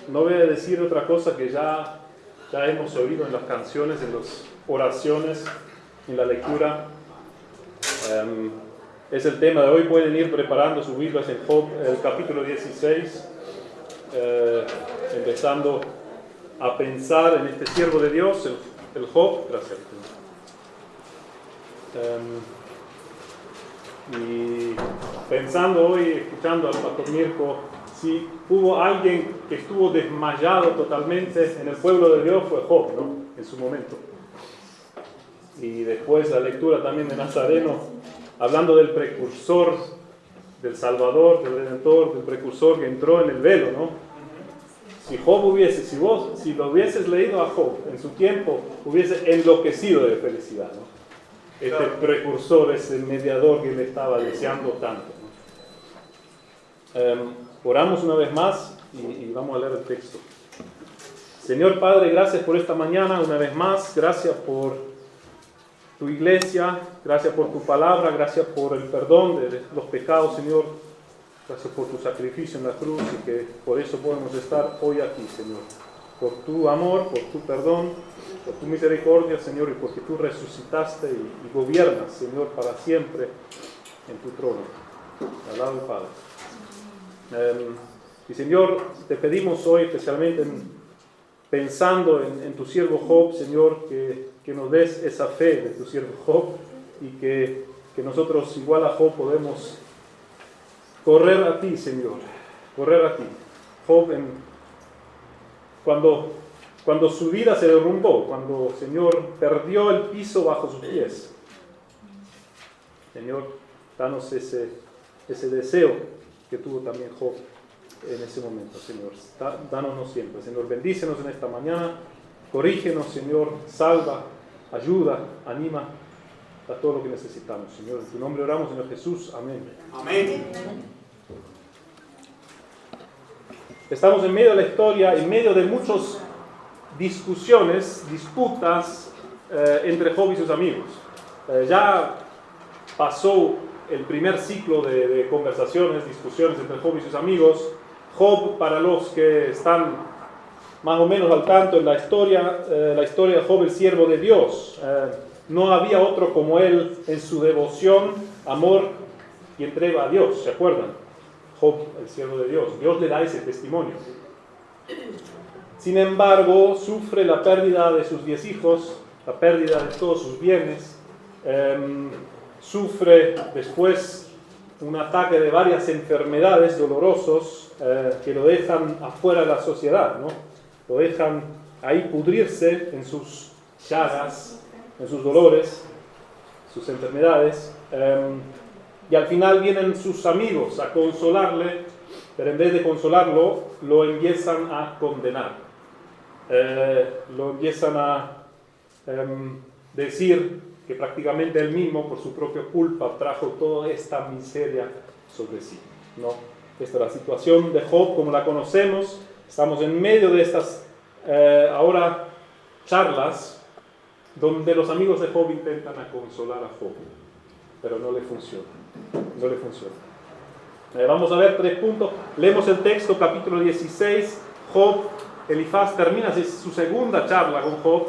no voy a decir otra cosa que ya hemos oído en las canciones, en las oraciones, en la lectura. Es el tema de hoy. Pueden ir preparando sus Biblias en Job, el capítulo 16, empezando a pensar en este siervo de Dios, el Job. Gracias. Y pensando hoy, escuchando al pastor Mirko, si hubo alguien que estuvo desmayado totalmente en el pueblo de Dios, fue Job, ¿no? En su momento. Y después la lectura también de Nazareno, hablando del precursor, del Salvador, del Redentor, del precursor que entró en el velo, ¿no? Si lo hubieses leído a Job en su tiempo, hubiese enloquecido de felicidad, ¿no? Este precursor, ese mediador que le estaba deseando tanto, ¿no? Oramos una vez más y vamos a leer el texto. Señor Padre, gracias por esta mañana una vez más. Gracias por tu iglesia. Gracias por tu palabra. Gracias por el perdón de los pecados, Señor. Gracias por tu sacrificio en la cruz y que por eso podemos estar hoy aquí, Señor. Por tu amor, por tu perdón, por tu misericordia, Señor, y porque tú resucitaste y gobiernas, Señor, para siempre en tu trono. Alabado el Padre. Y Señor, te pedimos hoy, especialmente pensando en tu siervo Job, Señor, que nos des esa fe de tu siervo Job y que nosotros, igual a Job, podemos correr a ti, Señor, correr a ti. Job, cuando su vida se derrumbó, cuando, Señor, perdió el piso bajo sus pies, Señor, danos ese deseo que tuvo también Job en ese momento, Señor. Dánoslo siempre, Señor. Bendícenos en esta mañana, corrígenos, Señor, salva, ayuda, anima a todo lo que necesitamos, Señor. En tu nombre oramos, Señor Jesús. Amén. Amén. Estamos en medio de la historia, en medio de muchas discusiones, disputas entre Job y sus amigos. Ya pasó el primer ciclo de conversaciones, discusiones entre Job y sus amigos. Job, para los que están más o menos al tanto en la historia de Job, el siervo de Dios. No había otro como él en su devoción, amor y entrega a Dios, ¿se acuerdan? Job, el siervo de Dios. Dios le da ese testimonio. Sin embargo, sufre la pérdida de sus 10 hijos, la pérdida de todos sus bienes. Sufre después un ataque de varias enfermedades dolorosos que lo dejan afuera de la sociedad, ¿no? Lo dejan ahí pudrirse en sus llagas, en sus dolores, sus enfermedades. Y al final vienen sus amigos a consolarle, pero en vez de consolarlo, lo empiezan a condenar. Lo empiezan a decir que prácticamente él mismo, por su propia culpa, trajo toda esta miseria sobre sí, ¿no? Esta es la situación de Job como la conocemos. Estamos en medio de estas ahora charlas donde los amigos de Job intentan consolar a Job, pero no le funciona. No le funciona. Vamos a ver 3 puntos. Leemos el texto, capítulo 16. Job, Elifaz termina su segunda charla con Job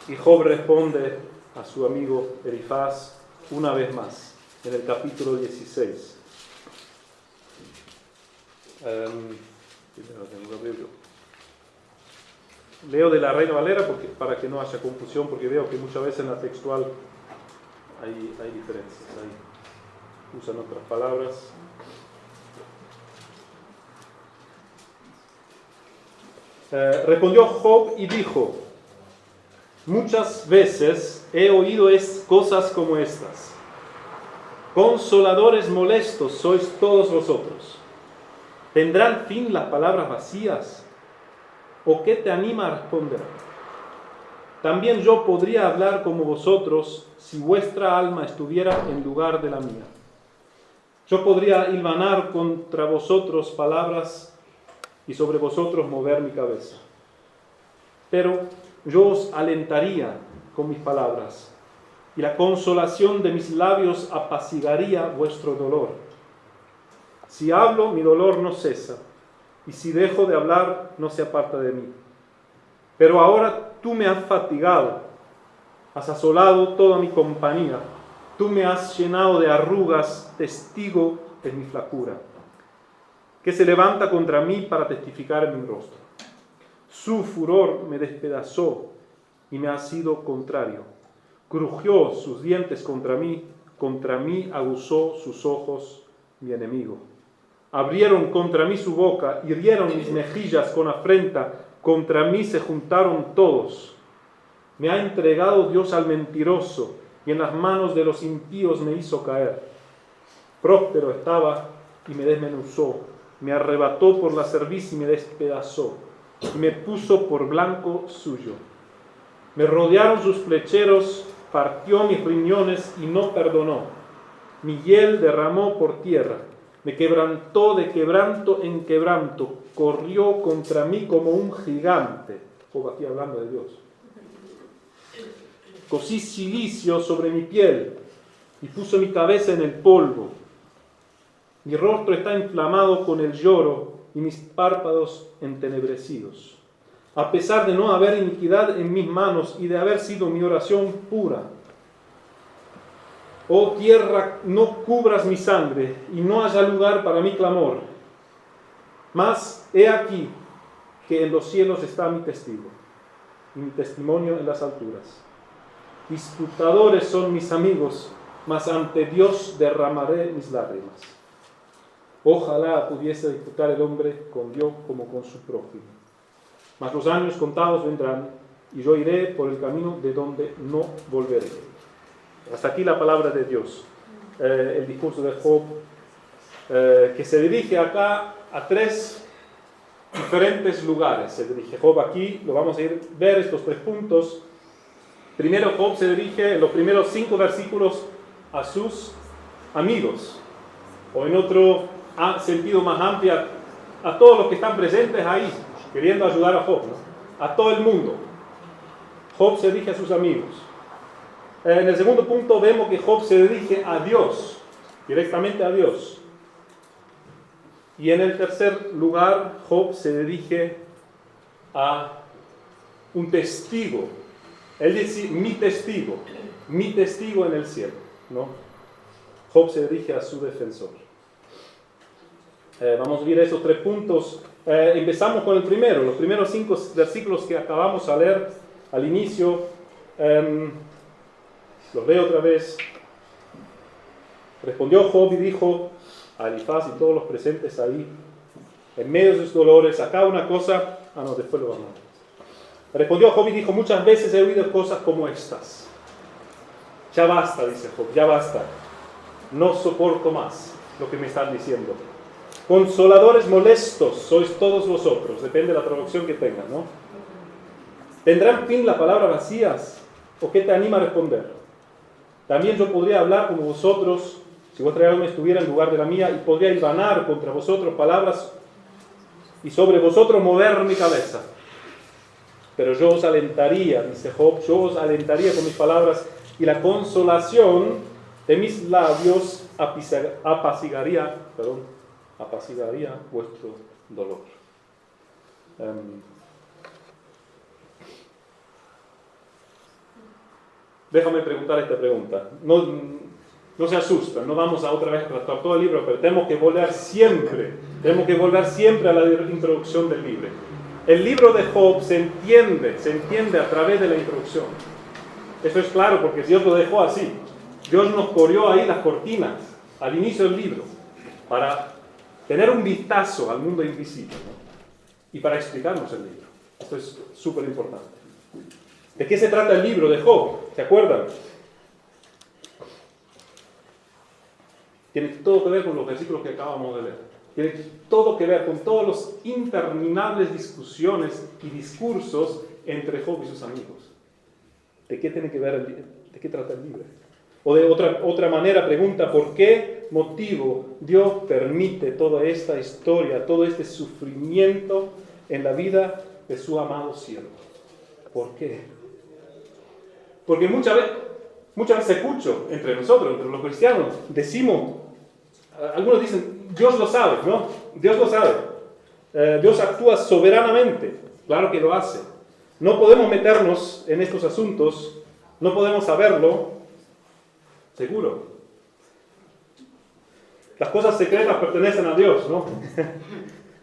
y Job responde a su amigo Elifaz una vez más en el capítulo 16. Leo de la Reina Valera para que no haya confusión, porque veo que muchas veces en la textual hay diferencias, usan otras palabras. Respondió Job y dijo: muchas veces he oído cosas como estas. Consoladores molestos sois todos vosotros. ¿Tendrán fin las palabras vacías? ¿O qué te anima a responder? También yo podría hablar como vosotros si vuestra alma estuviera en lugar de la mía. Yo podría hilvanar contra vosotros palabras y sobre vosotros mover mi cabeza. Pero yo os alentaría con mis palabras, y la consolación de mis labios apaciguaría vuestro dolor. Si hablo, mi dolor no cesa, y si dejo de hablar, no se aparta de mí. Pero ahora tú me has fatigado, has asolado toda mi compañía, tú me has llenado de arrugas, testigo de mi flacura, que se levanta contra mí para testificar en mi rostro. Su furor me despedazó y me ha sido contrario. Crujió sus dientes contra mí aguzó sus ojos mi enemigo. Abrieron contra mí su boca, hirieron mis mejillas con afrenta, contra mí se juntaron todos. Me ha entregado Dios al mentiroso, y en las manos de los impíos me hizo caer. Próspero estaba y me desmenuzó, me arrebató por la cerviz y me despedazó, y me puso por blanco suyo. Me rodearon sus flecheros, partió mis riñones y no perdonó. Mi hiel derramó por tierra, me quebrantó de quebranto en quebranto, corrió contra mí como un gigante. Aquí hablando de Dios. Cosí cilicio sobre mi piel y puso mi cabeza en el polvo. Mi rostro está inflamado con el lloro y mis párpados entenebrecidos. A pesar de no haber iniquidad en mis manos y de haber sido mi oración pura. Oh tierra, no cubras mi sangre y no haya lugar para mi clamor. Mas he aquí que en los cielos está mi testigo y mi testimonio en las alturas. Disputadores son mis amigos, mas ante Dios derramaré mis lágrimas. Ojalá pudiese disputar el hombre con Dios como con su prójimo. Mas los años contados vendrán, y yo iré por el camino de donde no volveré. Hasta aquí la palabra de Dios. El discurso de Job, que se dirige acá a tres diferentes lugares. Se dirige Job aquí, lo vamos a ver estos 3 puntos. Primero Job se dirige en los primeros 5 versículos a sus amigos, o en otro sentido más amplio, a todos los que están presentes ahí, queriendo ayudar a Job, ¿no? A todo el mundo. Job se dirige a sus amigos. En el segundo punto vemos que Job se dirige a Dios, directamente a Dios. Y en el tercer lugar, Job se dirige a un testigo. Él dice, mi testigo en el cielo, ¿no? Job se dirige a su defensor. Vamos a ver esos 3 puntos. Empezamos con el primero, los primeros 5 versículos que acabamos de leer al inicio. Los leo otra vez. Respondió Job y dijo a Elifaz y todos los presentes ahí, en medio de sus dolores, acá una cosa. Después lo vamos a ver. Respondió Job y dijo, muchas veces he oído cosas como estas. Ya basta, dice Job, ya basta. No soporto más lo que me están diciendo. Consoladores molestos sois todos vosotros, depende de la traducción que tengan, ¿no? ¿Tendrán fin las palabras vacías? ¿O qué te anima a responder? También yo podría hablar como vosotros, si vuestra alma estuviera en lugar de la mía, y podría hilvanar contra vosotros palabras, y sobre vosotros mover mi cabeza. Pero yo os alentaría, dice Job, yo os alentaría con mis palabras, y la consolación de mis labios apaciguaría vuestro dolor. Déjame preguntar esta pregunta. No se asusten, no vamos a otra vez a tratar todo el libro, pero tenemos que volver siempre a la introducción del libro. El libro de Job se entiende a través de la introducción. Eso es claro porque Dios lo dejó así. Dios nos corrió ahí las cortinas al inicio del libro para tener un vistazo al mundo invisible, ¿no? Y para explicarnos el libro. Esto es súper importante. ¿De qué se trata el libro de Job? ¿Se acuerdan? Tiene todo que ver con los versículos que acabamos de leer. Tiene todo que ver con todas las interminables discusiones y discursos entre Job y sus amigos. ¿De qué tiene que ver de qué trata el libro? O de otra manera pregunta, ¿por qué motivo Dios permite toda esta historia, todo este sufrimiento en la vida de su amado siervo? ¿Por qué? Porque muchas veces escucho entre nosotros, entre los cristianos, decimos, algunos dicen, Dios lo sabe, ¿no? Dios lo sabe. Dios actúa soberanamente, claro que lo hace. No podemos meternos en estos asuntos, no podemos saberlo, seguro. Las cosas secretas pertenecen a Dios, ¿no?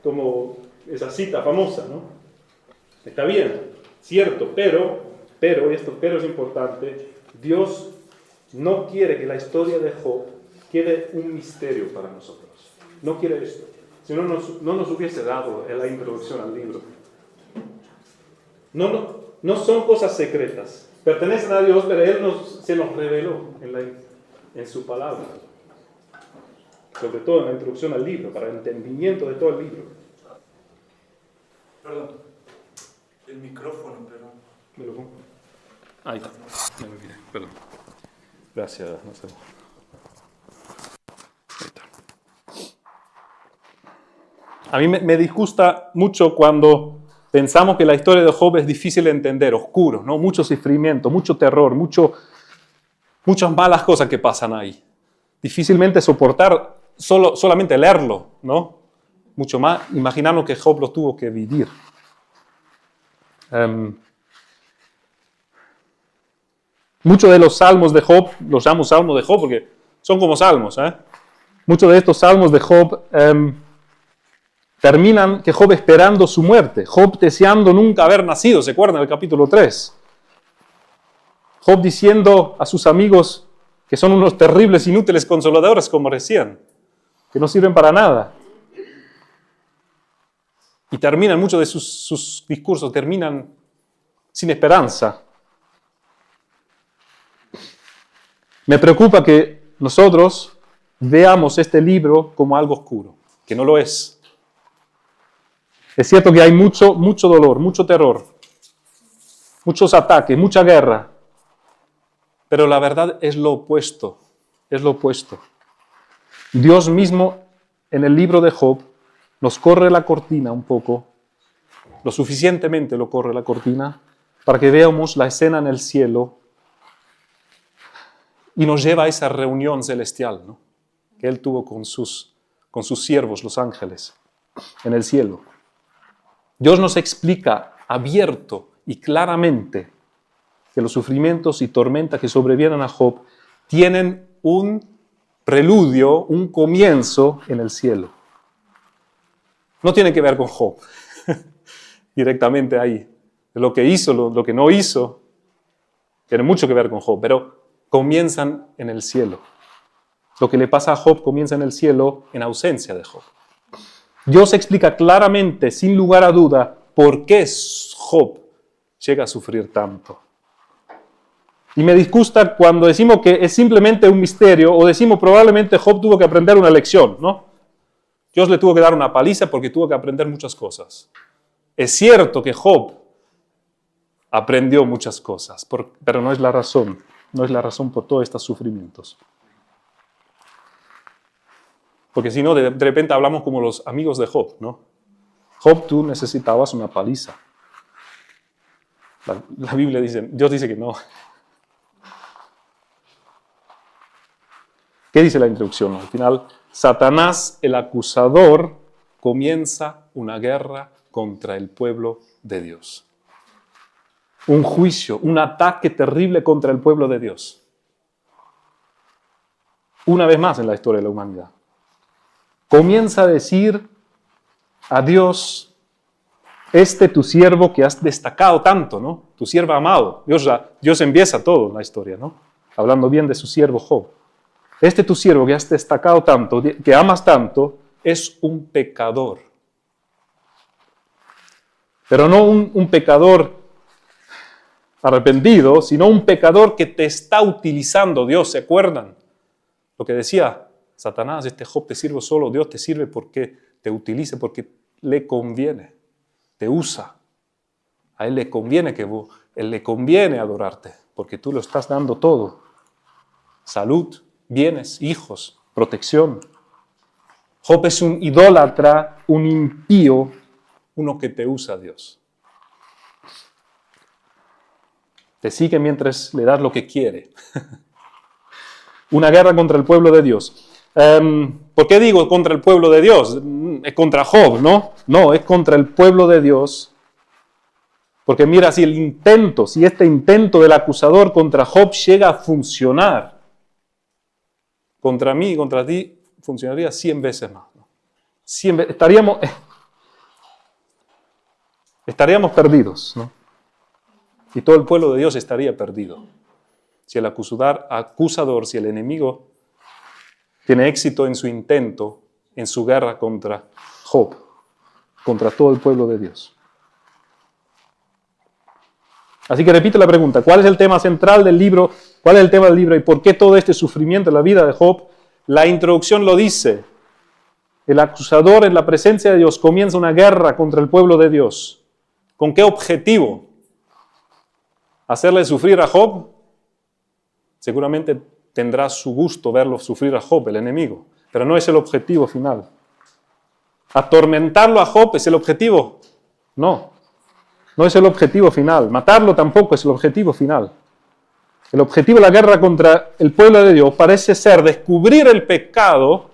Como esa cita famosa, ¿no? Está bien, cierto, pero es importante, Dios no quiere que la historia de Job quede un misterio para nosotros. No quiere esto. Si no nos hubiese dado la introducción al libro. No son cosas secretas. Pertenecen a Dios, pero Él se nos reveló en su palabra. Sobre todo en la introducción al libro, para el entendimiento de todo el libro. Perdón. El micrófono, perdón. ¿Me lo pongo? Ahí está. Me lo olvidé, perdón. Gracias, Marcelo. Ahí está. A mí me disgusta mucho cuando pensamos que la historia de Job es difícil de entender, oscuro, ¿no? Mucho sufrimiento, mucho terror, muchas malas cosas que pasan ahí. Difícilmente soportar solamente leerlo, ¿no? Mucho más imaginarnos que Job lo tuvo que vivir. Muchos de los salmos de Job, los llamo salmos de Job porque son como salmos, ¿eh? Muchos de estos salmos de Job terminan que Job esperando su muerte, Job deseando nunca haber nacido, ¿se acuerdan del capítulo 3? Job diciendo a sus amigos que son unos terribles, inútiles consoladores, como decían, que no sirven para nada. Y terminan, muchos de sus discursos terminan sin esperanza. Me preocupa que nosotros veamos este libro como algo oscuro, que no lo es. Es cierto que hay mucho dolor, mucho terror, muchos ataques, mucha guerra, pero la verdad es lo opuesto, es lo opuesto. Dios mismo en el libro de Job nos corre la cortina un poco, lo suficientemente lo corre la cortina, para que veamos la escena en el cielo y nos lleva a esa reunión celestial, ¿no? Que Él tuvo con sus siervos, los ángeles, en el cielo. Dios nos explica abierto y claramente que los sufrimientos y tormentas que sobrevienen a Job tienen un preludio, un comienzo en el cielo. No tiene que ver con Job, directamente ahí. Lo que hizo, lo que no hizo, tiene mucho que ver con Job, pero comienzan en el cielo. Lo que le pasa a Job comienza en el cielo en ausencia de Job. Dios explica claramente, sin lugar a duda, por qué Job llega a sufrir tanto. Y me disgusta cuando decimos que es simplemente un misterio, o decimos probablemente Job tuvo que aprender una lección, ¿no? Dios le tuvo que dar una paliza porque tuvo que aprender muchas cosas. Es cierto que Job aprendió muchas cosas, pero no es la razón por todos estos sufrimientos. Porque si no, de repente hablamos como los amigos de Job, ¿no? Job, tú necesitabas una paliza. La Biblia dice, Dios dice que no. ¿Qué dice la introducción? Al final, Satanás, el acusador, comienza una guerra contra el pueblo de Dios. Un juicio, un ataque terrible contra el pueblo de Dios. Una vez más en la historia de la humanidad. Comienza a decir a Dios, tu siervo que has destacado tanto, ¿no? Tu siervo amado. Dios empieza todo en la historia, ¿no? Hablando bien de su siervo Job. Tu siervo que has destacado tanto, que amas tanto, es un pecador. Pero no un pecador arrepentido, sino un pecador que te está utilizando Dios, ¿se acuerdan? Lo que decía Satanás, Job te sirvo solo, Dios te sirve porque te utiliza, porque le conviene, te usa. A Él le conviene Él le conviene adorarte, porque tú lo estás dando todo. Salud, bienes, hijos, protección. Job es un idólatra, un impío, uno que te usa a Dios. Te sigue mientras le das lo que quiere. Una guerra contra el pueblo de Dios. ¿Por qué digo contra el pueblo de Dios? es contra Job, ¿no? No, es contra el pueblo de Dios. Porque mira, si este intento del acusador contra Job llega a funcionar, contra mí y contra ti, funcionaría 100 veces más, ¿no? 100 veces, estaríamos perdidos, ¿no? Y todo el pueblo de Dios estaría perdido. Si el acusador, si el enemigo tiene éxito en su intento, en su guerra contra Job, contra todo el pueblo de Dios. Así que repito la pregunta, ¿cuál es el tema central del libro? ¿Cuál es el tema del libro y por qué todo este sufrimiento en la vida de Job? La introducción lo dice. El acusador en la presencia de Dios comienza una guerra contra el pueblo de Dios. ¿Con qué objetivo? ¿Hacerle sufrir a Job? Seguramente tendrá su gusto verlo sufrir a Job, el enemigo, pero no es el objetivo final. ¿Atormentarlo a Job es el objetivo? No, no es el objetivo final. Matarlo tampoco es el objetivo final. El objetivo de la guerra contra el pueblo de Dios parece ser descubrir el pecado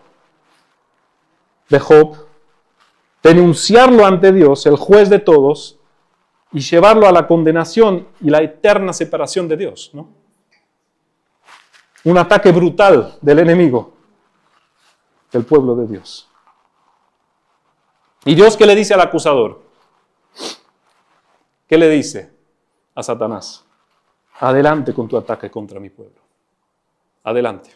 de Job, denunciarlo ante Dios, el juez de todos, y llevarlo a la condenación y la eterna separación de Dios, ¿no? Un ataque brutal del enemigo del pueblo de Dios. ¿Y Dios qué le dice al acusador? ¿Qué le dice a Satanás? Adelante con tu ataque contra mi pueblo. Adelante.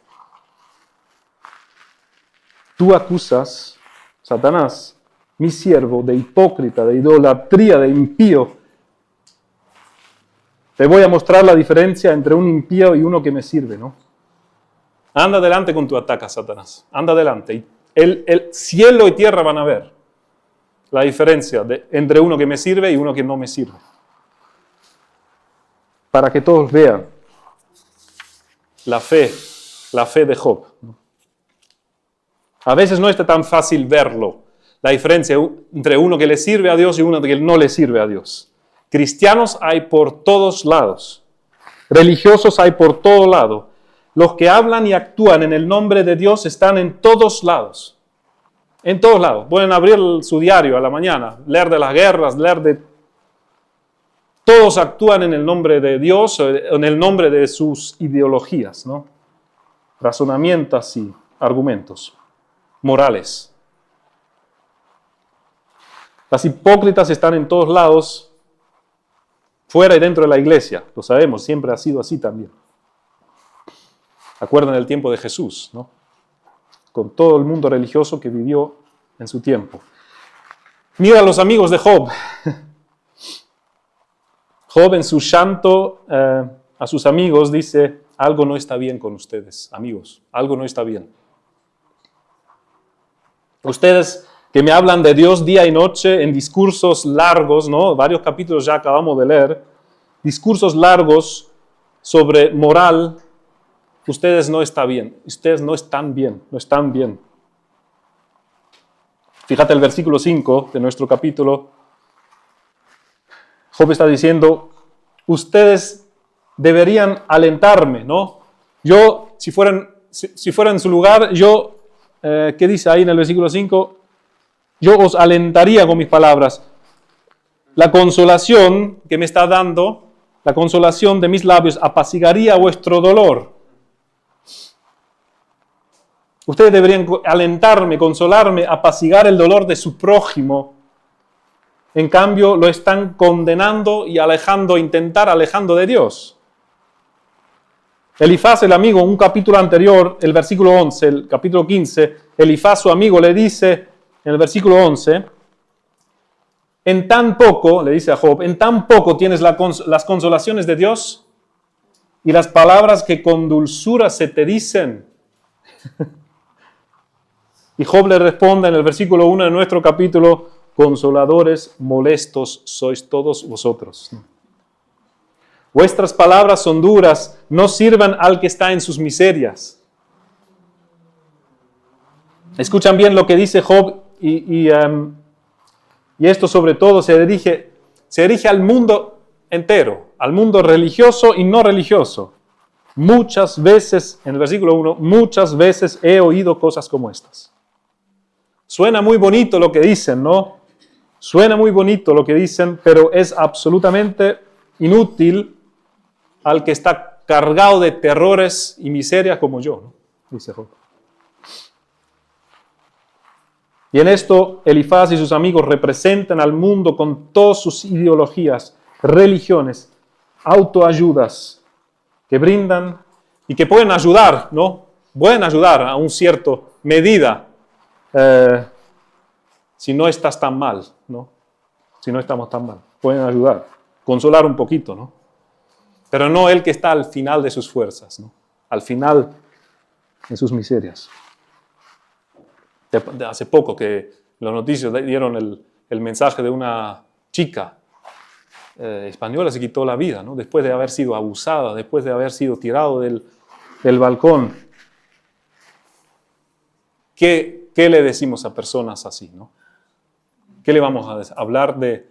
Tú acusas, Satanás, mi siervo, de hipócrita, de idolatría, de impío. Te voy a mostrar la diferencia entre un impío y uno que me sirve, ¿no? Anda adelante con tu ataque, Satanás. Anda adelante. El cielo y tierra van a ver la diferencia entre uno que me sirve y uno que no me sirve. Para que todos vean la fe de Job. A veces no está tan fácil verlo, la diferencia entre uno que le sirve a Dios y uno que no le sirve a Dios. Cristianos hay por todos lados. Religiosos hay por todo lado. Los que hablan y actúan en el nombre de Dios están en todos lados. En todos lados. Pueden abrir su diario a la mañana, leer de las guerras, leer de... Todos actúan en el nombre de Dios, en el nombre de sus ideologías, ¿no? Razonamientos y argumentos morales. Las hipócritas están en todos lados, fuera y dentro de la iglesia. Lo sabemos, siempre ha sido así también. Acuerdan el tiempo de Jesús, ¿no? Con todo el mundo religioso que vivió en su tiempo. Mira a los amigos de Job. Job en su llanto a sus amigos dice, algo no está bien con ustedes, amigos, algo no está bien. Ustedes que me hablan de Dios día y noche en discursos largos, ¿no? Varios capítulos ya acabamos de leer, discursos largos sobre moral, ustedes no están bien, ustedes no están bien, no están bien. Fíjate el versículo 5 de nuestro capítulo. Job está diciendo, ustedes deberían alentarme, ¿no? Yo, si fuera en su lugar, yo, ¿qué dice ahí en el versículo 5? Yo os alentaría con mis palabras. La consolación que me está dando, la consolación de mis labios, apaciguaría vuestro dolor. Ustedes deberían alentarme, consolarme, apaciguar el dolor de su prójimo. En cambio, lo están condenando y alejando de Dios. Elifaz, el amigo, un capítulo anterior, el versículo 11, el capítulo 15, Elifaz, su amigo, le dice en el versículo 11, en tan poco, le dice a Job, en tan poco tienes las consolaciones de Dios y las palabras que con dulzura se te dicen. Y Job le responde en el versículo 1 de nuestro capítulo, consoladores molestos sois todos vosotros. Vuestras palabras son duras, no sirvan al que está en sus miserias. Escuchan bien lo que dice Job y esto sobre todo se dirige al mundo entero, al mundo religioso y no religioso. Muchas veces, en el versículo 1, muchas veces he oído cosas como estas. Suena muy bonito lo que dicen, ¿no? Suena muy bonito lo que dicen, pero es absolutamente inútil al que está cargado de terrores y miserias como yo, ¿no? Dice Job. Y en esto Elifaz y sus amigos representan al mundo con todas sus ideologías, religiones, autoayudas que brindan y que pueden ayudar, ¿no? Pueden ayudar a un cierto medida si no estás tan mal, ¿no? Si no estamos tan mal. Pueden ayudar, consolar un poquito, ¿no? Pero no el que está al final de sus fuerzas, ¿no? Al final de sus miserias. Hace poco que los noticias dieron el mensaje de una chica española se quitó la vida, ¿no? Después de haber sido abusada, después de haber sido tirado del balcón. ¿Qué le decimos a personas así, no? ¿Qué le vamos a hablar de?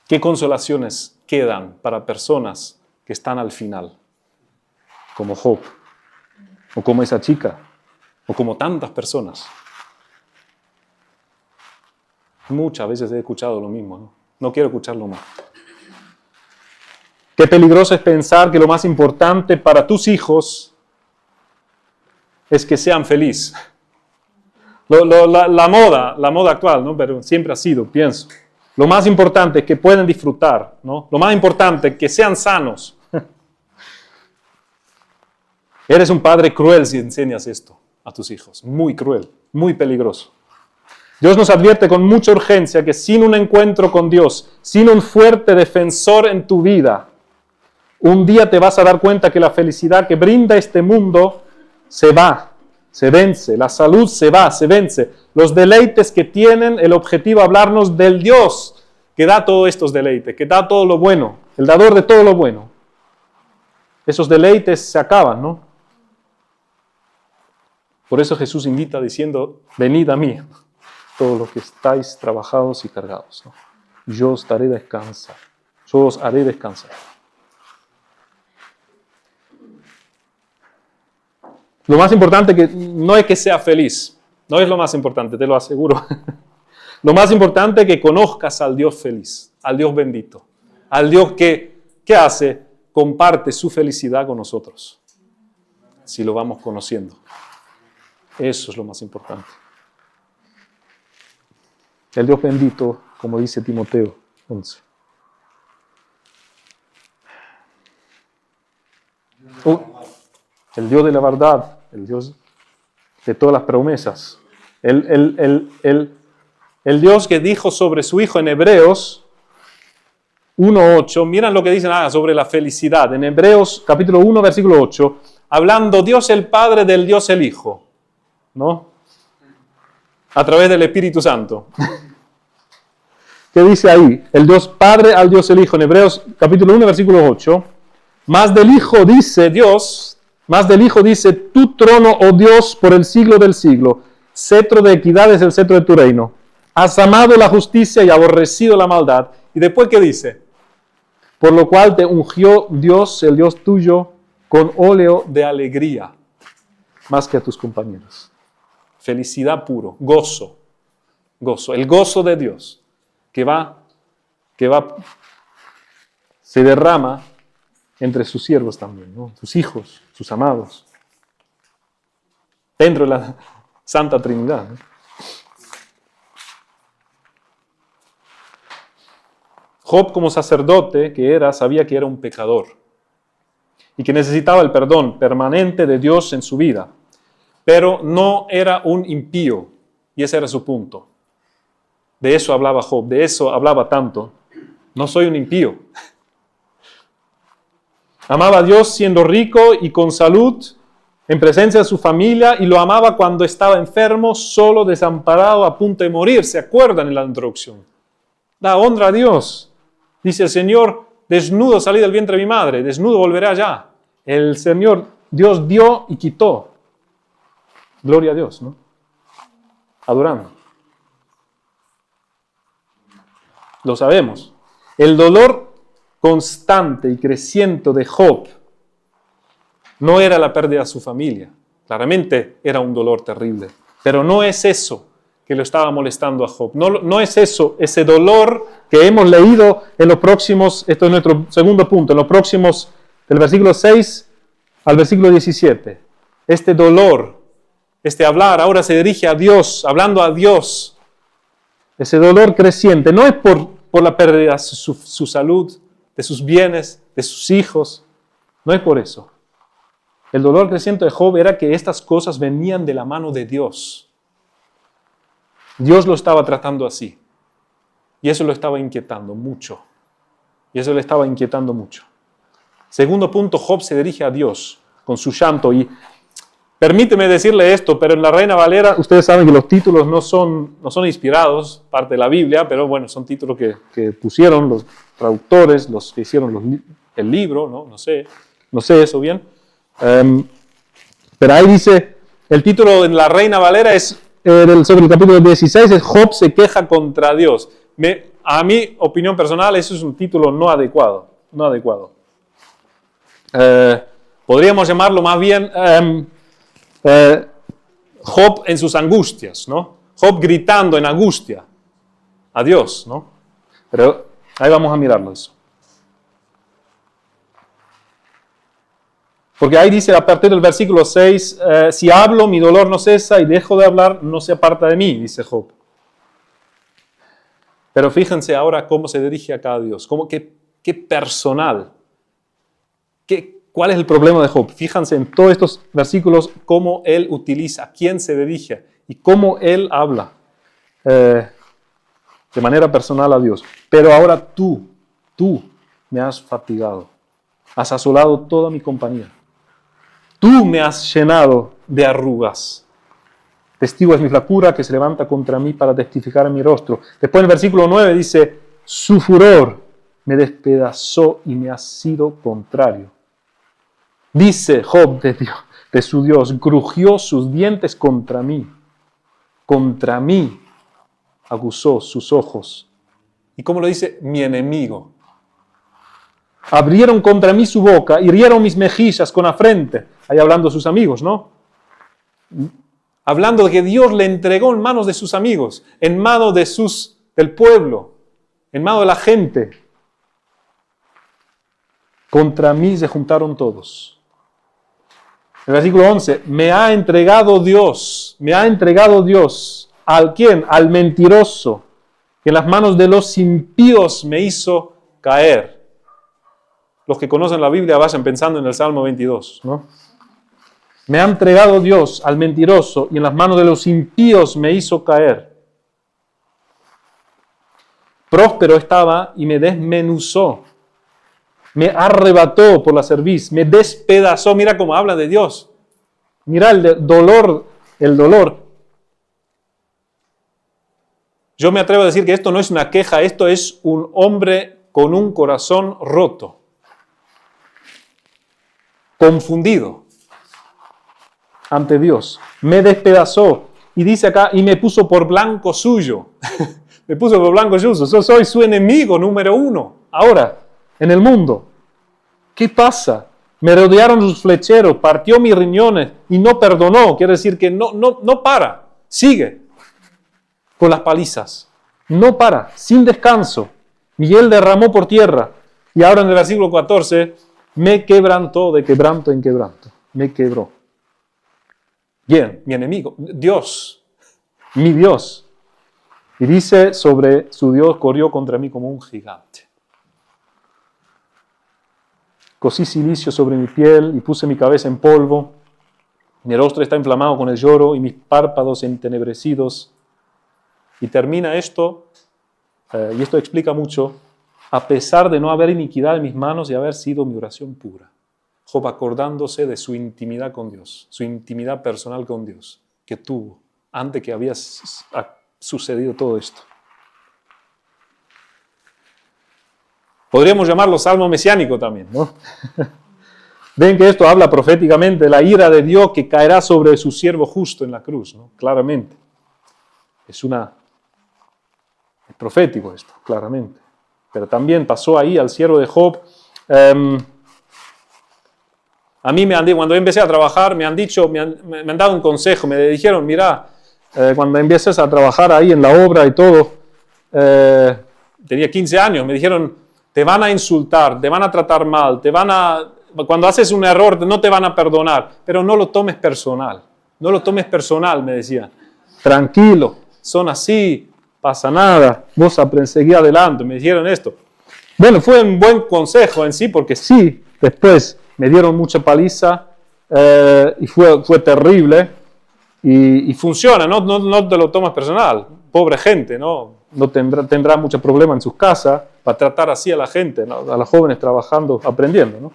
¿Qué consolaciones quedan para personas que están al final? Como Job, o como esa chica, o como tantas personas. Muchas veces he escuchado lo mismo, ¿no? No quiero escucharlo más. Qué peligroso es pensar que lo más importante para tus hijos es que sean felices. La moda actual, ¿no? Pero siempre ha sido, pienso. Lo más importante es que puedan disfrutar, ¿no? Lo más importante es que sean sanos. Eres un padre cruel si enseñas esto a tus hijos. Muy cruel, muy peligroso. Dios nos advierte con mucha urgencia que sin un encuentro con Dios, sin un fuerte defensor en tu vida, un día te vas a dar cuenta que la felicidad que brinda este mundo se va, se vence, la salud se va, se vence. Los deleites que tienen el objetivo hablarnos del Dios que da todos estos deleites, que da todo lo bueno, el dador de todo lo bueno. Esos deleites se acaban, ¿no? Por eso Jesús invita diciendo, venid a mí, todos los que estáis trabajados y cargados, ¿no? Yo os haré descansar, yo os haré descansar. Lo más importante que no es que sea feliz, no es lo más importante, te lo aseguro. Lo más importante es que conozcas al Dios feliz, al Dios bendito, al Dios que, ¿qué hace? Comparte su felicidad con nosotros, si lo vamos conociendo. Eso es lo más importante. El Dios bendito, como dice Timoteo 11. El Dios de la verdad, el Dios de todas las promesas. El Dios que dijo sobre su Hijo en Hebreos 1:8, miren lo que dicen sobre la felicidad. En Hebreos capítulo 1, versículo 8, hablando Dios el Padre del Dios el Hijo, ¿no? A través del Espíritu Santo. ¿Qué dice ahí? El Dios Padre al Dios el Hijo. En Hebreos capítulo 1, versículo 8. Más del Hijo dice Dios, más del Hijo dice, tu trono, oh Dios, por el siglo del siglo. Cetro de equidad es el cetro de tu reino. Has amado la justicia y aborrecido la maldad. Y después, ¿qué dice? Por lo cual te ungió Dios, el Dios tuyo, con óleo de alegría, más que a tus compañeros. Felicidad puro, gozo, el gozo de Dios, que se derrama entre sus siervos también, ¿no? Sus hijos, sus amados, dentro de la Santa Trinidad, ¿no? Job, como sacerdote que era, sabía que era un pecador y que necesitaba el perdón permanente de Dios en su vida, pero no era un impío, y ese era su punto. De eso hablaba Job, de eso hablaba tanto. No soy un impío. Amaba a Dios siendo rico y con salud, en presencia de su familia, y lo amaba cuando estaba enfermo, solo, desamparado, a punto de morir. ¿Se acuerdan en la introducción? Da honra a Dios. Dice el Señor, desnudo salí del vientre de mi madre, desnudo volveré allá. El Señor, Dios dio y quitó. Gloria a Dios, ¿no? Adorando. Lo sabemos. El dolor constante y creciente de Job no era la pérdida de su familia. Claramente era un dolor terrible. Pero no es eso que lo estaba molestando a Job. No es eso, ese dolor que hemos leído en los próximos, esto es nuestro segundo punto, en los próximos, del versículo 6 al versículo 17. Este dolor, este hablar, ahora se dirige a Dios, hablando a Dios. Ese dolor creciente, no es por la pérdida de su salud, de sus bienes, de sus hijos, no es por eso. El dolor creciente de Job era que estas cosas venían de la mano de Dios. Dios lo estaba tratando así. Y eso lo estaba inquietando mucho. Segundo punto, Job se dirige a Dios con su llanto. Y permíteme decirle esto, pero en la Reina Valera, ustedes saben que los títulos no son inspirados, parte de la Biblia, pero bueno, son títulos que pusieron los traductores, los que hicieron el libro, ¿no? No sé eso bien. Pero ahí dice, el título en la Reina Valera es, sobre el capítulo 16, es Job se queja contra Dios. A mi opinión personal, eso es un título no adecuado. Podríamos llamarlo más bien Job en sus angustias, ¿no? Job gritando en angustia a Dios, ¿no? Pero ahí vamos a mirarlo eso. Porque ahí dice a partir del versículo 6, si hablo, mi dolor no cesa, y dejo de hablar, no se aparta de mí, dice Job. Pero fíjense ahora cómo se dirige acá a Dios, qué personal, cuál es el problema de Job. Fíjense en todos estos versículos cómo él utiliza, a quién se dirige y cómo él habla de manera personal a Dios. Pero ahora tú me has fatigado, has asolado toda mi compañía. Tú me has llenado de arrugas. Testigo es mi flacura que se levanta contra mí para testificar en mi rostro. Después en el versículo 9 dice, su furor me despedazó y me ha sido contrario. Dice Job de su Dios, crujió sus dientes contra mí aguzó sus ojos. ¿Y cómo lo dice? Mi enemigo. Abrieron contra mí su boca, hirieron mis mejillas con afrente. Ahí hablando de sus amigos, ¿no? Hablando de que Dios le entregó en manos de sus amigos, en manos del pueblo, en manos de la gente. Contra mí se juntaron todos. El versículo 11, me ha entregado Dios. ¿Al quién? Al mentiroso, que en las manos de los impíos me hizo caer. Los que conocen la Biblia vayan pensando en el Salmo 22, ¿no? Me ha entregado Dios al mentiroso y en las manos de los impíos me hizo caer. Próspero estaba y me desmenuzó. Me arrebató por la cerviz, me despedazó. Mira cómo habla de Dios. Mira el dolor. Yo me atrevo a decir que esto no es una queja, esto es un hombre con un corazón roto. Confundido ante Dios. Me despedazó. Y dice acá, y me puso por blanco suyo. Me puso por blanco suyo. Yo soy su enemigo número 1. Ahora, en el mundo. ¿Qué pasa? Me rodearon sus flecheros, partió mis riñones y no perdonó. Quiere decir que no para. Sigue con las palizas. No para, sin descanso. Miguel derramó por tierra. Y ahora en el versículo 14, me quebrantó de quebranto en quebranto. Me quebró. Bien, mi enemigo, Dios, mi Dios. Y dice sobre su Dios, corrió contra mí como un gigante. Cosí silicio sobre mi piel y puse mi cabeza en polvo. Mi rostro está inflamado con el lloro y mis párpados entenebrecidos. Y termina esto, y esto explica mucho, a pesar de no haber iniquidad en mis manos y haber sido mi oración pura. Job acordándose de su intimidad con Dios, su intimidad personal con Dios, que tuvo antes que había sucedido todo esto. Podríamos llamarlo salmo mesiánico también, ¿no? Ven que esto habla proféticamente de la ira de Dios que caerá sobre su siervo justo en la cruz, ¿no? Claramente. Es profético esto, claramente. Pero también pasó ahí al siervo de Job. A mí cuando empecé a trabajar, me han dado un consejo, me dijeron, mira, cuando empieces a trabajar ahí en la obra y todo, tenía 15 años, me dijeron, te van a insultar, te van a tratar mal, cuando haces un error no te van a perdonar, pero no lo tomes personal, no lo tomes personal, me decían. Tranquilo, son así, pasa nada, vos seguí adelante, me dijeron esto. Bueno, fue un buen consejo en sí, porque sí, después me dieron mucha paliza y fue terrible y funciona, no te lo tomas personal, pobre gente, no tendrá mucho problema en sus casas para tratar así a la gente, ¿no? A los jóvenes trabajando, aprendiendo, ¿no?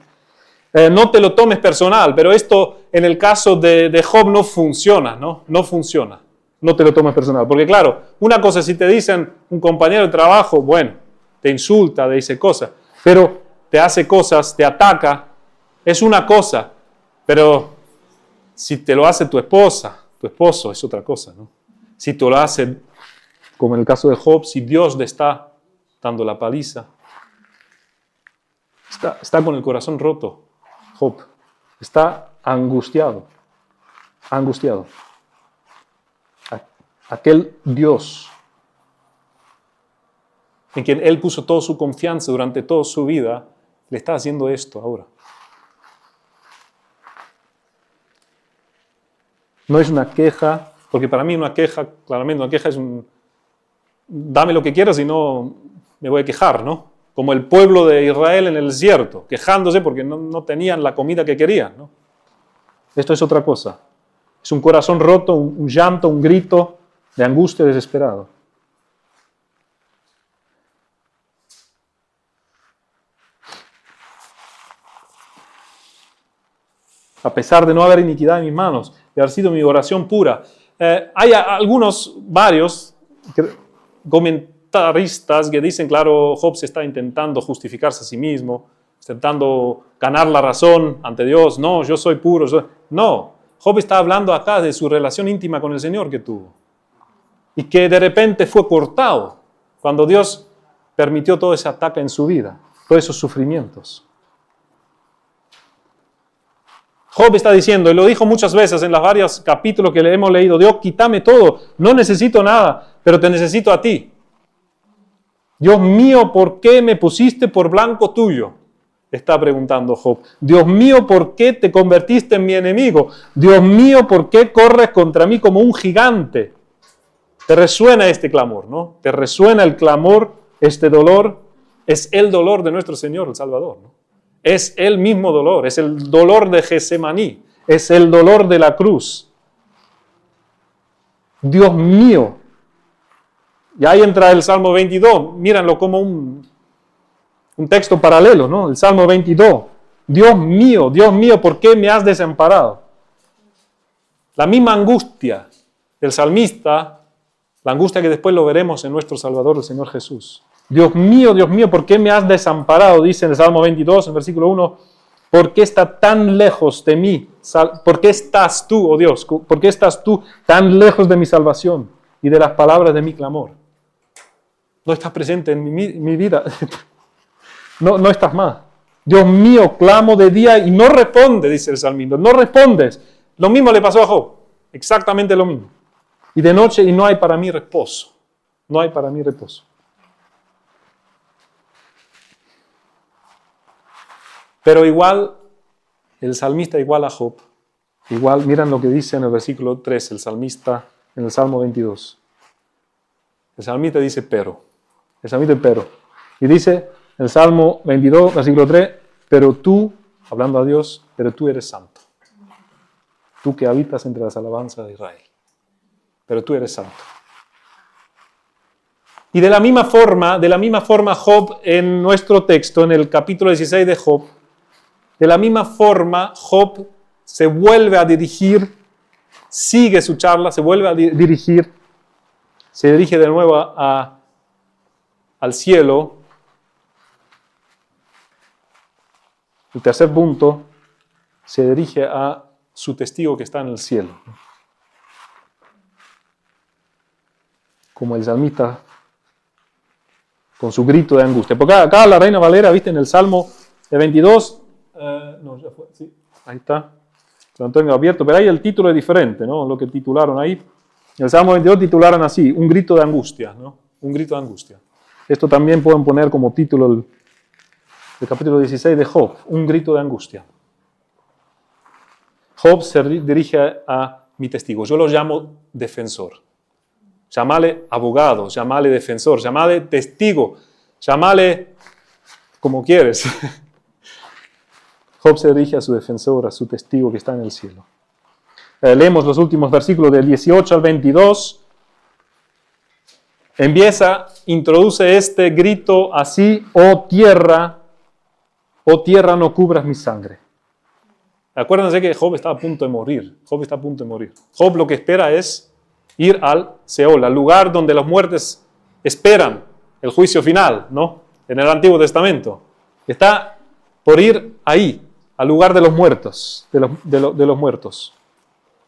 No te lo tomes personal, pero esto en el caso de Job no funciona, ¿no? No funciona. No te lo tomes personal. Porque claro, una cosa si te dicen un compañero de trabajo, bueno, te insulta, te dice cosas, pero te hace cosas, te ataca, es una cosa. Pero si te lo hace tu esposa, tu esposo, es otra cosa, ¿no? Si te lo hace, como en el caso de Job, si Dios le está dando la paliza, está con el corazón roto, Job, está angustiado. Aquel Dios en quien él puso toda su confianza durante toda su vida, le está haciendo esto ahora. No es una queja, porque para mí una queja, claramente una queja es dame lo que quieras y no me voy a quejar, ¿no? Como el pueblo de Israel en el desierto, quejándose porque no tenían la comida que querían, ¿no? Esto es otra cosa. Es un corazón roto, un llanto, un grito de angustia desesperado. A pesar de no haber iniquidad en mis manos, de haber sido mi oración pura. Hay varios comentaristas que dicen, claro, Job se está intentando justificarse a sí mismo, intentando ganar la razón ante Dios. No, yo soy puro. No, Job está hablando acá de su relación íntima con el Señor que tuvo. Y que de repente fue cortado cuando Dios permitió todo ese ataque en su vida, todos esos sufrimientos. Job está diciendo, y lo dijo muchas veces en los varios capítulos que le hemos leído, Dios, quítame todo, no necesito nada, pero te necesito a ti. Dios mío, ¿por qué me pusiste por blanco tuyo? Está preguntando Job. Dios mío, ¿por qué te convertiste en mi enemigo? Dios mío, ¿por qué corres contra mí como un gigante? Te resuena este clamor, ¿no? Te resuena el clamor, este dolor. Es el dolor de nuestro Señor, el Salvador, ¿no? Es el mismo dolor, es el dolor de Getsemaní, es el dolor de la cruz. Dios mío. Y ahí entra el Salmo 22, míranlo como un texto paralelo, ¿no? El Salmo 22. Dios mío, ¿por qué me has desamparado? La misma angustia del salmista, la angustia que después lo veremos en nuestro Salvador, el Señor Jesús. Dios mío, ¿por qué me has desamparado? Dice en el Salmo 22, en versículo 1, ¿por qué está tan lejos de mí? ¿Por qué estás tú, oh Dios? ¿Por qué estás tú tan lejos de mi salvación y de las palabras de mi clamor? No estás presente en mi vida. No estás más. Dios mío, clamo de día y no responde, dice el salmista. No respondes. Lo mismo le pasó a Job. Exactamente lo mismo. Y de noche y no hay para mí reposo. No hay para mí reposo. Pero igual, el salmista igual a Job. Igual, miren lo que dice en el versículo 3, el salmista en el Salmo 22. El salmista dice pero. El salmista dice pero. Y dice en el Salmo 22, versículo 3, pero tú, hablando a Dios, pero tú eres santo. Tú que habitas entre las alabanzas de Israel. Pero tú eres santo. Y de la misma forma Job en nuestro texto, en el capítulo 16 de Job, de la misma forma Job se vuelve a dirigir, sigue su charla, se vuelve a dirigir, se dirige de nuevo al cielo. El tercer punto se dirige a su testigo que está en el cielo. Como el salmista con su grito de angustia. Porque acá la Reina Valera, viste, en el Salmo de 22, Ahí está. Lo tengo abierto, pero ahí el título es diferente, ¿no? Lo que titularon ahí. El Salmo 22 titularon así, un grito de angustia, ¿no? Un grito de angustia. Esto también pueden poner como título el capítulo 16 de Job, un grito de angustia. Job se dirige a mi testigo, yo lo llamo defensor. Llámale abogado, llámale defensor, llámale testigo, llámale como quieres. Job se dirige a su defensor, a su testigo que está en el cielo. Leemos los últimos versículos del 18 al 22. Introduce este grito así: oh tierra no cubras mi sangre. Acuérdense que Job está a punto de morir. Job lo que espera es ir al Seol, al lugar donde los muertos esperan el juicio final, ¿no? En el Antiguo Testamento. Está por ir ahí, al lugar de los muertos, de los muertos.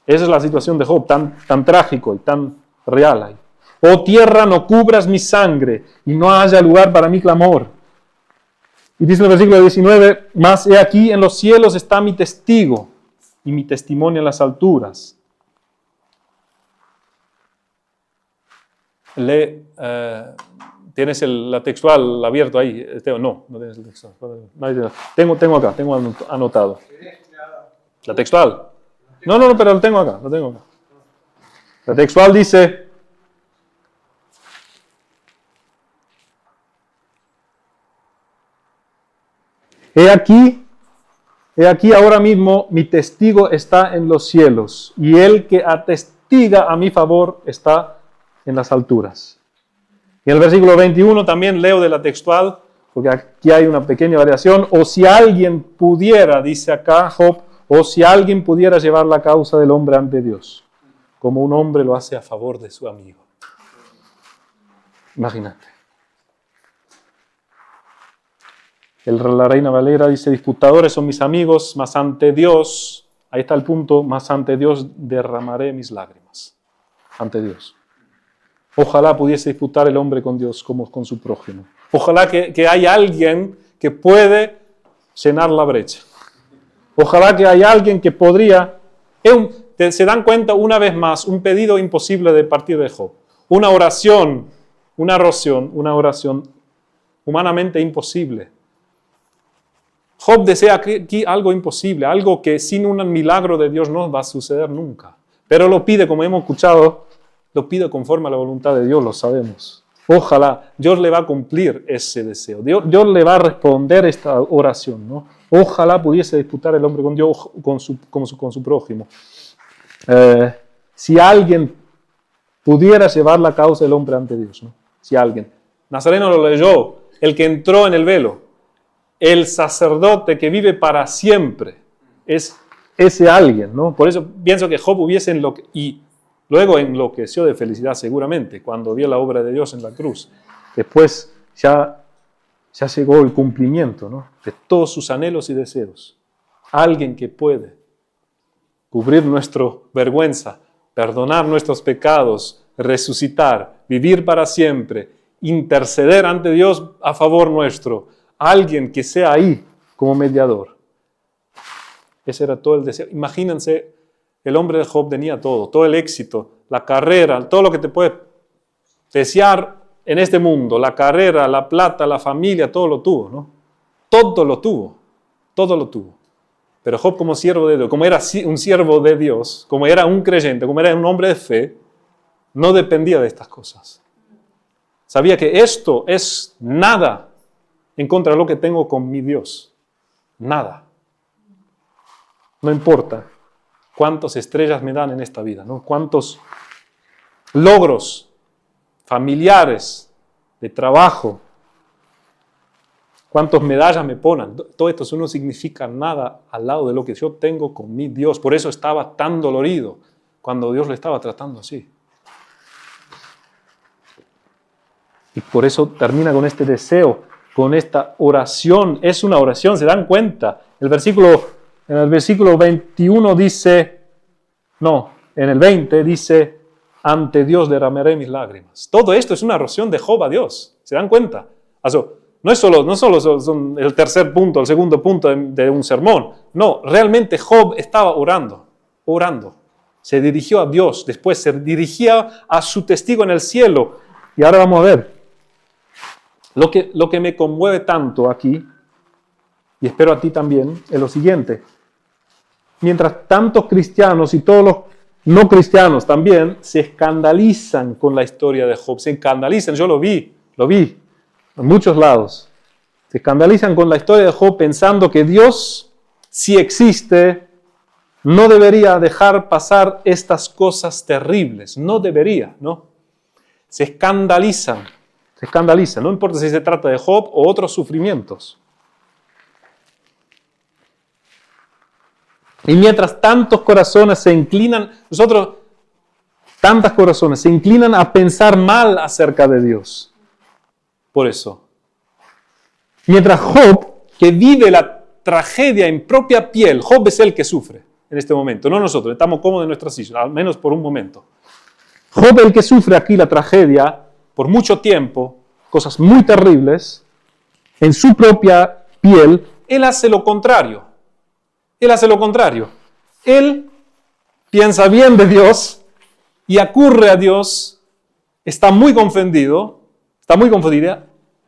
Esa es la situación de Job, tan trágico y tan real ahí. Oh tierra, no cubras mi sangre, y no haya lugar para mi clamor. Y dice en el versículo 19, mas he aquí en los cielos está mi testigo, y mi testimonio en las alturas. ¿Tienes la textual abierto ahí, Esteban? No tienes el textual. Tengo acá, tengo anotado. ¿La textual? No, pero lo tengo acá. La textual dice: He aquí ahora mismo mi testigo está en los cielos, y el que atestiga a mi favor está en las alturas. Y en el versículo 21 también leo de la textual, porque aquí hay una pequeña variación. O si alguien pudiera, dice acá Job, o si alguien pudiera llevar la causa del hombre ante Dios, como un hombre lo hace a favor de su amigo. Imagínate. La Reina Valera dice: disputadores son mis amigos, mas ante Dios, ahí está el punto, mas ante Dios derramaré mis lágrimas. Ante Dios. Ojalá pudiese disputar el hombre con Dios como con su prójimo. Ojalá que haya alguien que puede llenar la brecha. Ojalá que haya alguien que podría... Se dan cuenta una vez más, un pedido imposible de parte de Job. Una oración humanamente imposible. Job desea aquí algo imposible, algo que sin un milagro de Dios no va a suceder nunca. Pero lo pide, como hemos escuchado, lo pide conforme a la voluntad de Dios, lo sabemos. Ojalá Dios le va a cumplir ese deseo. Dios le va a responder esta oración, ¿no? Ojalá pudiese disputar el hombre con Dios, con su prójimo. Si alguien pudiera llevar la causa del hombre ante Dios, ¿no? Si alguien. Nazareno lo leyó, el que entró en el velo. El sacerdote que vive para siempre es ese alguien, ¿no? Por eso pienso que Job hubiese y luego enloqueció de felicidad seguramente cuando vio la obra de Dios en la cruz. Después ya llegó el cumplimiento, ¿no? De todos sus anhelos y deseos. Alguien que puede cubrir nuestra vergüenza, perdonar nuestros pecados, resucitar, vivir para siempre, interceder ante Dios a favor nuestro. Alguien que sea ahí como mediador. Ese era todo el deseo. Imagínense, el hombre de Job tenía todo el éxito, la carrera, todo lo que te puede desear en este mundo, la carrera, la plata, la familia, todo lo tuvo, ¿no? Todo lo tuvo. Pero Job, como siervo de Dios, como era un siervo de Dios, como era un creyente, como era un hombre de fe, no dependía de estas cosas. Sabía que esto es nada en contra de lo que tengo con mi Dios. Nada. No importa cuántas estrellas me dan en esta vida, ¿no? Cuántos logros familiares, de trabajo, cuántas medallas me ponen. Todo esto no significa nada al lado de lo que yo tengo con mi Dios. Por eso estaba tan dolorido cuando Dios le estaba tratando así. Y por eso termina con este deseo, con esta oración. Es una oración, ¿se dan cuenta? En el versículo 21 dice, en el 20 dice, ante Dios derramaré mis lágrimas. Todo esto es una oración de Job a Dios, ¿se dan cuenta? no solo son el tercer punto, el segundo punto de un sermón. No, realmente Job estaba orando. Se dirigió a Dios, después se dirigía a su testigo en el cielo. Y ahora vamos a ver. Lo que me conmueve tanto aquí, y espero a ti también, es lo siguiente. Mientras tantos cristianos y todos los no cristianos también se escandalizan con la historia de Job, se escandalizan, yo lo vi en muchos lados. Se escandalizan con la historia de Job pensando que Dios, si existe, no debería dejar pasar estas cosas terribles. No debería, ¿no? Se escandalizan. No importa si se trata de Job o otros sufrimientos. Y mientras tantos corazones se inclinan, tantos corazones se inclinan a pensar mal acerca de Dios. Por eso. Mientras Job, que vive la tragedia en propia piel, Job es el que sufre en este momento, no nosotros, estamos cómodos en nuestras sillas, al menos por un momento. Job es el que sufre aquí la tragedia por mucho tiempo, cosas muy terribles, en su propia piel. Él hace lo contrario. Él piensa bien de Dios y acurre a Dios, está muy confundida,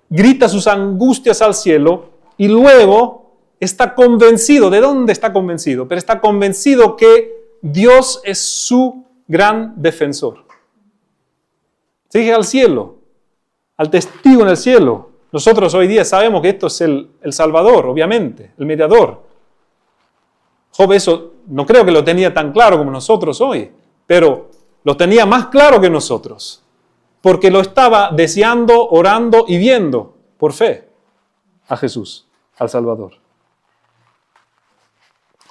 grita sus angustias al cielo y luego está convencido. ¿De dónde está convencido? Pero está convencido que Dios es su gran defensor. Se dirige al cielo, al testigo en el cielo. Nosotros hoy día sabemos que esto es el Salvador, obviamente, el mediador. Job eso no creo que lo tenía tan claro como nosotros hoy, pero lo tenía más claro que nosotros, porque lo estaba deseando, orando y viendo por fe a Jesús, al Salvador.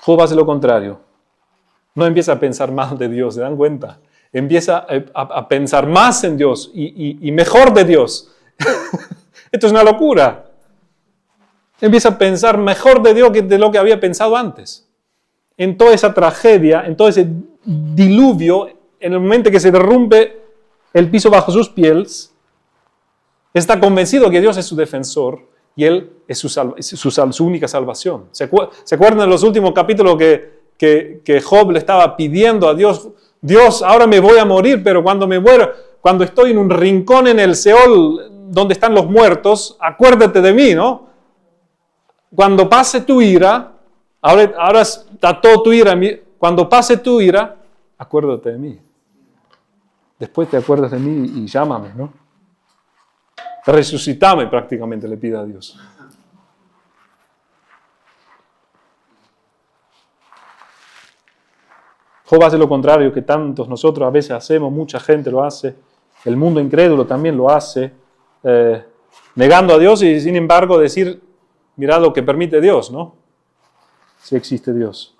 Job hace lo contrario. No empieza a pensar más de Dios, ¿se dan cuenta? Empieza a pensar más en Dios y mejor de Dios. Esto es una locura. Empieza a pensar mejor de Dios que de lo que había pensado antes. En toda esa tragedia, en todo ese diluvio, en el momento que se derrumbe el piso bajo sus pies, está convencido que Dios es su defensor y Él es su única salvación. ¿Se acuerdan de los últimos capítulos que Job le estaba pidiendo a Dios? Dios, ahora me voy a morir, pero cuando me muero, cuando estoy en un rincón en el Seol donde están los muertos, acuérdate de mí, ¿no? Cuando pase tu ira, ahora está todo tu ira, cuando pase tu ira, acuérdate de mí. Después te acuerdas de mí y llámame, ¿no? Resucítame prácticamente, le pide a Dios. Job hace lo contrario que tantos nosotros a veces hacemos, mucha gente lo hace, el mundo incrédulo también lo hace, negando a Dios y sin embargo decir, mirad lo que permite Dios, ¿no? Si existe Dios.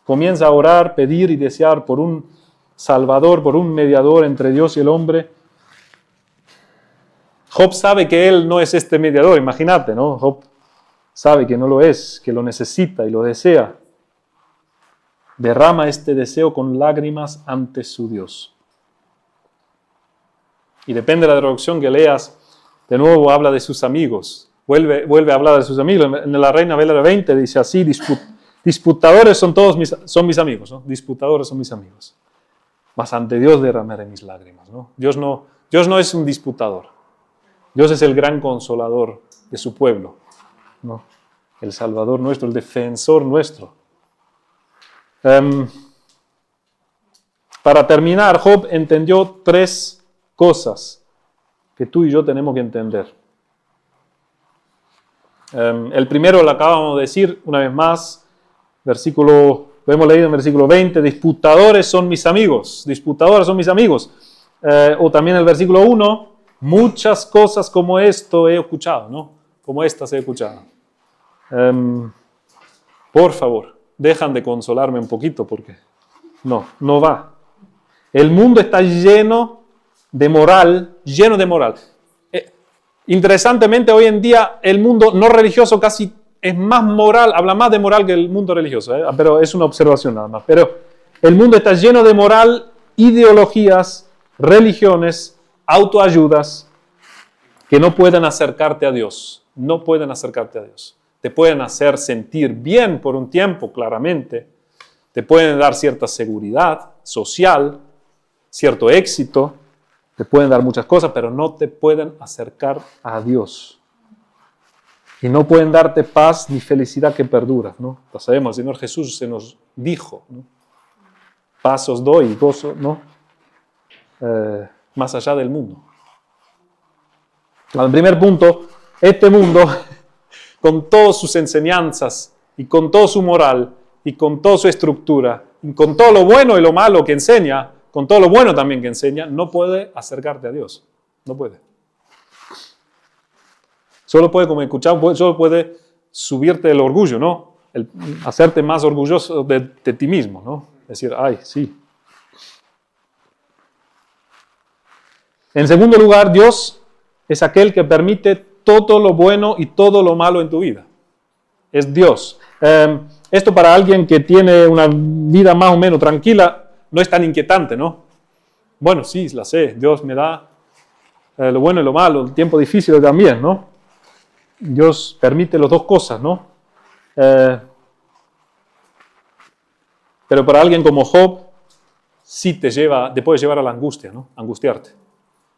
Comienza a orar, pedir y desear por un Salvador, por un mediador entre Dios y el hombre. Job sabe que él no es este mediador, imagínate, ¿no? Job sabe que no lo es, que lo necesita y lo desea. Derrama este deseo con lágrimas ante su Dios. Y depende de la traducción que leas, de nuevo habla de sus amigos. Vuelve a hablar de sus amigos. En la Reina Valera 20 dice así, disputadores son mis amigos, ¿no? Disputadores son mis amigos. Mas ante Dios derramaré mis lágrimas, ¿no? Dios no es un disputador. Dios es el gran consolador de su pueblo, ¿no? El Salvador nuestro, el defensor nuestro. Para terminar, Job entendió 3 cosas que tú y yo tenemos que entender. El primero lo acabamos de decir una vez más, lo hemos leído en versículo 20, disputadores son mis amigos, o también el versículo 1, muchas cosas como esto he escuchado, ¿no? Como estas he escuchado. Por favor, dejan de consolarme un poquito porque no va. El mundo está lleno de moral. Interesantemente, hoy en día el mundo no religioso casi es más moral, habla más de moral que el mundo religioso, pero es una observación nada más. Pero el mundo está lleno de moral, ideologías, religiones, autoayudas, que no pueden acercarte a Dios. No pueden acercarte a Dios. Te pueden hacer sentir bien por un tiempo, claramente. Te pueden dar cierta seguridad social, cierto éxito. Te pueden dar muchas cosas, pero no te pueden acercar a Dios. Y no pueden darte paz ni felicidad que perdura, ¿no? Lo sabemos, el Señor Jesús se nos dijo, ¿no? Paz os doy, gozo, ¿no? Más allá del mundo. Al primer punto, este mundo, con todas sus enseñanzas, y con toda su moral, y con toda su estructura, y con todo lo bueno y lo malo que enseña, con todo lo bueno también que enseña, no puede acercarte a Dios. No puede. Solo puede, como escuchamos, solo puede subirte el orgullo, ¿no? Hacerte más orgulloso de ti mismo, ¿no? Decir, ay, sí. En segundo lugar, Dios es aquel que permite todo lo bueno y todo lo malo en tu vida. Es Dios. Esto para alguien que tiene una vida más o menos tranquila no es tan inquietante, ¿no? Bueno, sí, la sé. Dios me da lo bueno y lo malo, el tiempo difícil también, ¿no? Dios permite las dos cosas, ¿no? Pero para alguien como Job, sí te puede llevar a la angustia, ¿no? Angustiarte.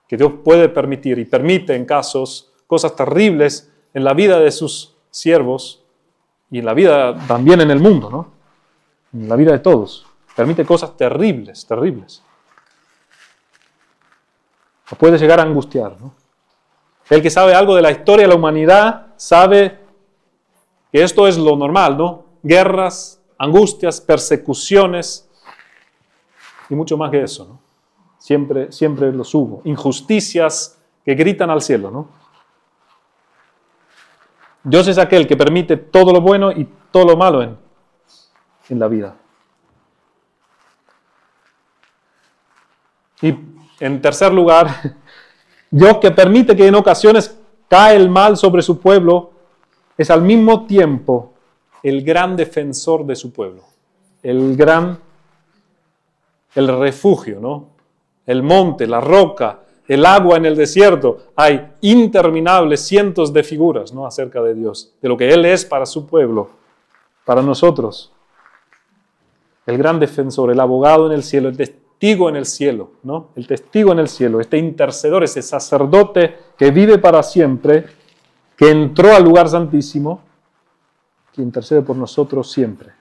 Que Dios puede permitir y permite en casos cosas terribles en la vida de sus siervos y en la vida también en el mundo, ¿no? En la vida de todos. Permite cosas terribles, terribles. Nos puede llegar a angustiar, ¿no? El que sabe algo de la historia de la humanidad sabe que esto es lo normal, ¿no? Guerras, angustias, persecuciones y mucho más que eso, ¿no? Siempre los hubo. Injusticias que gritan al cielo, ¿no? Dios es aquel que permite todo lo bueno y todo lo malo en la vida. Y en tercer lugar, Dios que permite que en ocasiones cae el mal sobre su pueblo, es al mismo tiempo el gran defensor de su pueblo. El refugio, ¿no? El monte, la roca, el agua en el desierto. Hay interminables cientos de figuras, ¿no? Acerca de Dios, de lo que Él es para su pueblo, para nosotros. El gran defensor, el abogado en el cielo, el testigo en el cielo, ¿no? El testigo en el cielo, este intercedor, ese sacerdote que vive para siempre, que entró al lugar santísimo, que intercede por nosotros siempre.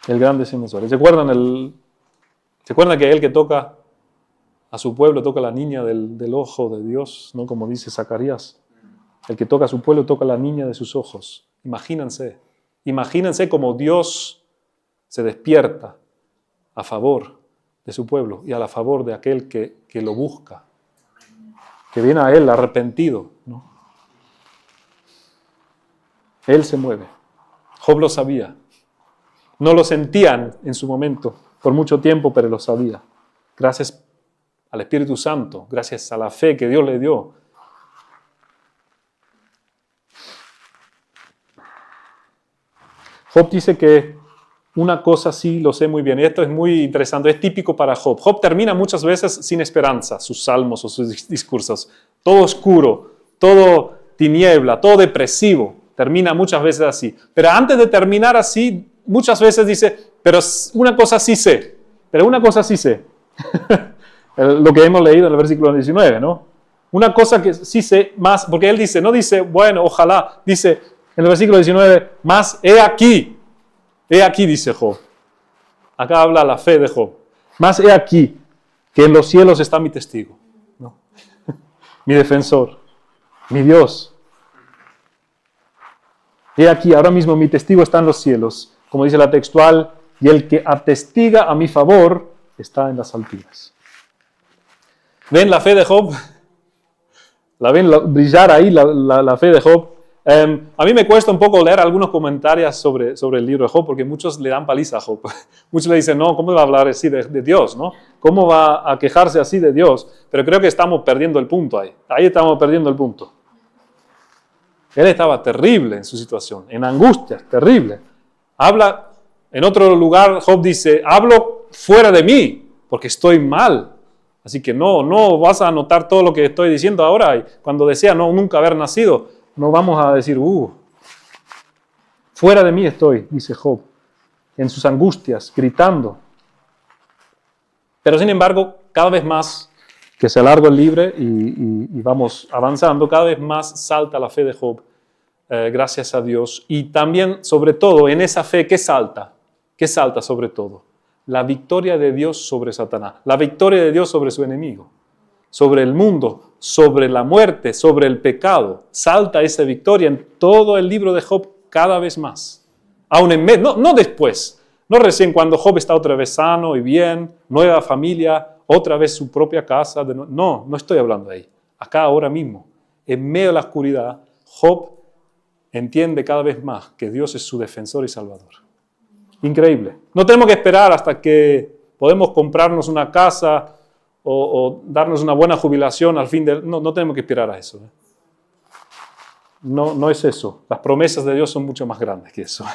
El gran defensor. ¿Se acuerdan que el que toca a su pueblo toca a la niña del ojo de Dios, ¿no? Como dice Zacarías. El que toca a su pueblo toca a la niña de sus ojos. Imagínense cómo Dios se despierta a favor de su pueblo y a favor de aquel que lo busca, que viene a Él arrepentido, ¿no? Él se mueve. Job lo sabía. No lo sentían en su momento por mucho tiempo, pero lo sabía. Gracias al Espíritu Santo, gracias a la fe que Dios le dio. Job dice que una cosa sí lo sé muy bien, y esto es muy interesante, es típico para Job. Job termina muchas veces sin esperanza, sus salmos o sus discursos. Todo oscuro, todo tiniebla, todo depresivo. Termina muchas veces así. Pero antes de terminar así, muchas veces dice, pero una cosa sí sé. Lo que hemos leído en el versículo 19, ¿no? Una cosa que sí sé más, porque él dice, no dice, bueno, ojalá, dice en el versículo 19, más he aquí, dice Job. Acá habla la fe de Job. Más he aquí, que en los cielos está mi testigo, ¿no? Mi defensor, mi Dios. He aquí, ahora mismo mi testigo está en los cielos, como dice la textual, y el que atestiga a mi favor está en las alturas. ¿Ven la fe de Job? ¿La ven brillar ahí, la fe de Job? A mí me cuesta un poco leer algunos comentarios sobre el libro de Job, porque muchos le dan paliza a Job. Muchos le dicen, no, ¿cómo va a hablar así de Dios? ¿No? ¿Cómo va a quejarse así de Dios? Pero creo que estamos perdiendo el punto ahí. Ahí estamos perdiendo el punto. Él estaba terrible en su situación, en angustia, terrible. Habla, en otro lugar, Job dice, hablo fuera de mí, porque estoy mal. Así que no vas a anotar todo lo que estoy diciendo ahora. Y cuando decía nunca haber nacido, no vamos a decir, fuera de mí estoy, dice Job, en sus angustias, gritando. Pero sin embargo, cada vez más que se alarga el libro y vamos avanzando, cada vez más salta la fe de Job, gracias a Dios. Y también, sobre todo, en esa fe, ¿qué salta? ¿Qué salta sobre todo? La victoria de Dios sobre Satanás, la victoria de Dios sobre su enemigo, sobre el mundo, sobre la muerte, sobre el pecado. Salta esa victoria en todo el libro de Job cada vez más. Aún en medio, no después, no recién cuando Job está otra vez sano y bien, nueva familia, otra vez su propia casa. No estoy hablando de ahí. Acá, ahora mismo, en medio de la oscuridad, Job entiende cada vez más que Dios es su defensor y salvador. Increíble. No tenemos que esperar hasta que podemos comprarnos una casa o darnos una buena jubilación al fin del... No tenemos que esperar a eso. No es eso. Las promesas de Dios son mucho más grandes que eso.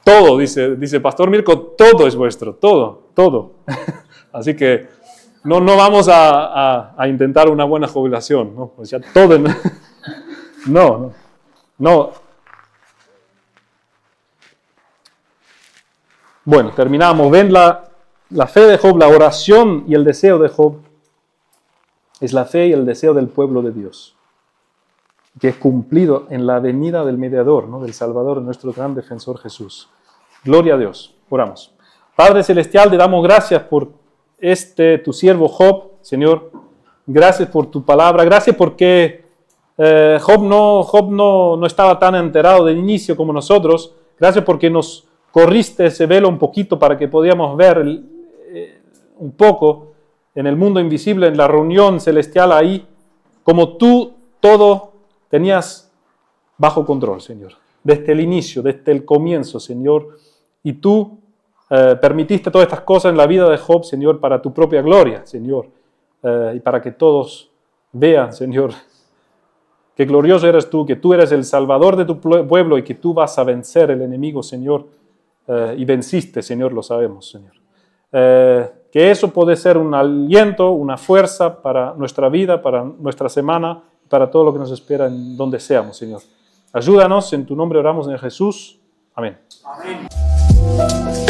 Todo, dice Pastor Mirko, todo es vuestro, todo. Así que no vamos a intentar una buena jubilación, ¿no? O sea, todo... No. Bueno, terminamos. Ven la fe de Job, la oración y el deseo de Job es la fe y el deseo del pueblo de Dios, que es cumplido en la venida del mediador, ¿no? Del Salvador, nuestro gran defensor Jesús. Gloria a Dios. Oramos. Padre Celestial, te damos gracias por tu siervo Job, Señor. Gracias por tu palabra. Gracias porque Job no estaba tan enterado del inicio como nosotros. Gracias porque nos corriste ese velo un poquito para que podíamos ver un poco en el mundo invisible, en la reunión celestial ahí, como tú todo tenías bajo control, Señor. Desde el inicio, desde el comienzo, Señor. Y tú permitiste todas estas cosas en la vida de Job, Señor, para tu propia gloria, Señor. Y para que todos vean, Señor, que glorioso eres tú, que tú eres el salvador de tu pueblo y que tú vas a vencer el enemigo, Señor. Y venciste, Señor, lo sabemos, Señor. Que eso puede ser un aliento, una fuerza para nuestra vida, para nuestra semana, para todo lo que nos espera en donde seamos, Señor. Ayúdanos, en tu nombre oramos en Jesús. Amén. Amén.